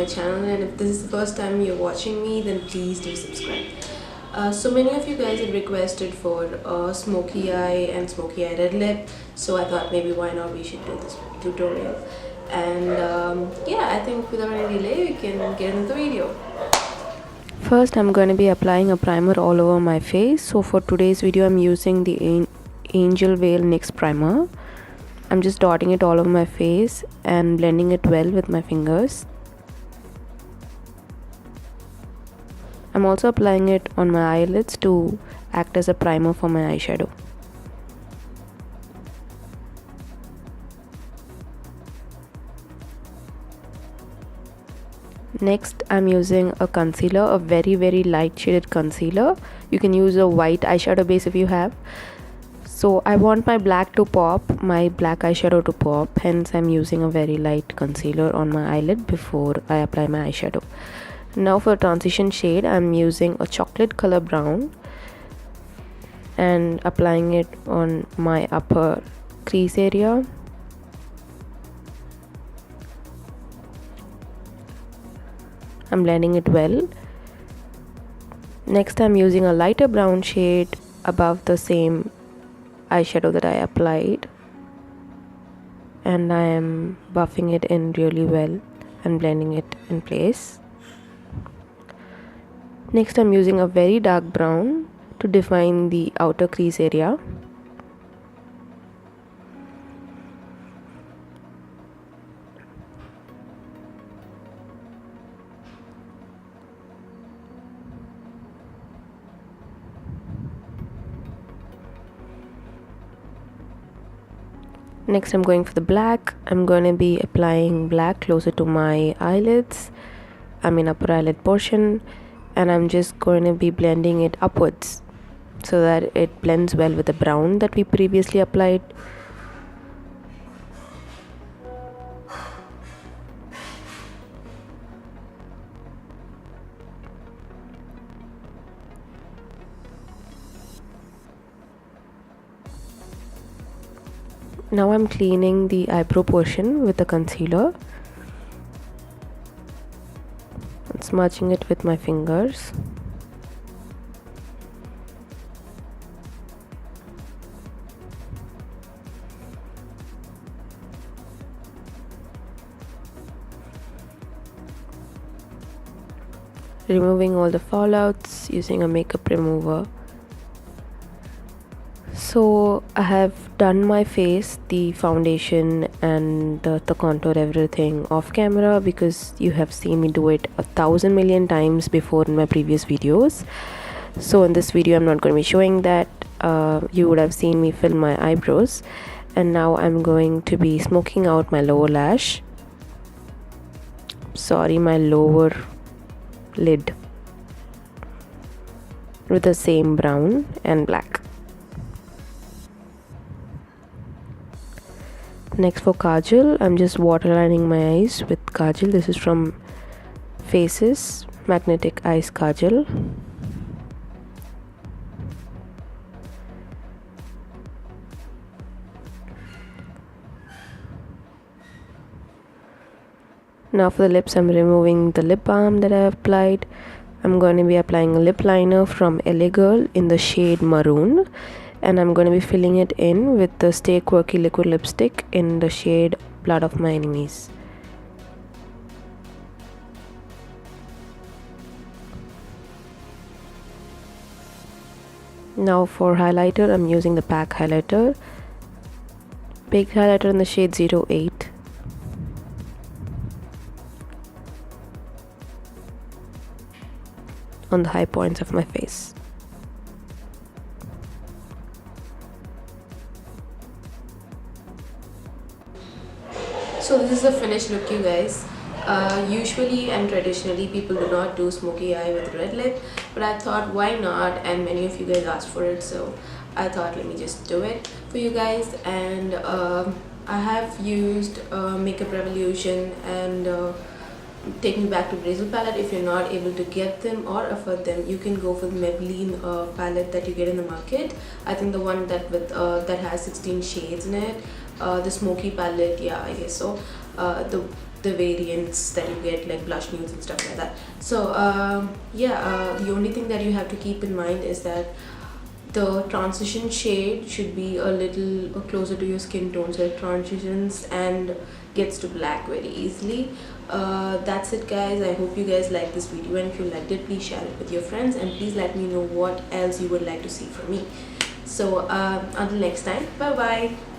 channel, and if this is the first time you're watching me, then please do subscribe. So many of you guys had requested for smoky eye and smoky eye red lip, so I thought maybe why not we should do this tutorial. And yeah, I think without any delay we can get into the video. First, I'm going to be applying a primer all over my face. So for today's video, I'm using the Angel Veil NYX primer. I'm just dotting it all over my face and blending it well with my fingers. I'm also applying it on my eyelids to act as a primer for my eyeshadow. Next, I'm using a concealer, a very light shaded concealer. You can use a white eyeshadow base if you have. So I want my black to pop, my black eyeshadow to pop, hence I'm using a very light concealer on my eyelid before I apply my eyeshadow. Now for transition shade, I'm using a chocolate color brown and applying it on my upper crease area. I'm blending it well. Next, I'm using a lighter brown shade above the same eyeshadow that I applied, and I am buffing it in really well and blending it in place. Next, I'm using a very dark brown to define the outer crease area. Next, I'm going for the black. I'm going to be applying black closer to my eyelids, upper eyelid portion, and I'm just going to be blending it upwards so that it blends well with the brown that we previously applied. Now I'm cleaning the eyebrow portion with the concealer and smudging it with my fingers. Removing all the fallouts using a makeup remover. So I have done my face, the foundation and the contour, everything off camera, because you have seen me do it 1,000 million times before in my previous videos. So in this video I'm not going to be showing that. You would have seen me fill my eyebrows, and now I'm going to be smoking out my lower lash. My lower lid with the same brown and black. Next, for kajal, I'm just waterlining my eyes with kajal. This is from Faces Magnetic Eyes Kajal. Now for the lips, I'm removing the lip balm that I applied. I'm going to be applying a lip liner from LA Girl in the shade Maroon, and I'm going to be filling it in with the Stay Quirky liquid lipstick in the shade Blood of My Enemies. Now for highlighter, I'm using the PAC highlighter, baked highlighter in the shade 08. On the high points of my face. So this is the finished look, you guys. Usually and traditionally people do not do smoky eye with red lip, but I thought why not, and many of you guys asked for it, so I thought let me just do it for you guys. And I have used Makeup Revolution and Take Me Back to Brazil palette. If you're not able to get them or afford them, you can go for the Maybelline palette that you get in the market. I think the one that with that has 16 shades in it, the smoky palette, yeah, I guess so. The the variants that you get, like blush nudes and stuff like that. So yeah, the only thing that you have to keep in mind is that the transition shade should be a little closer to your skin tone, so it transitions and gets to black very easily. That's it guys. I hope you guys like this video, and if you liked it, please share it with your friends, and please let me know what else you would like to see from me. So until next time, bye bye.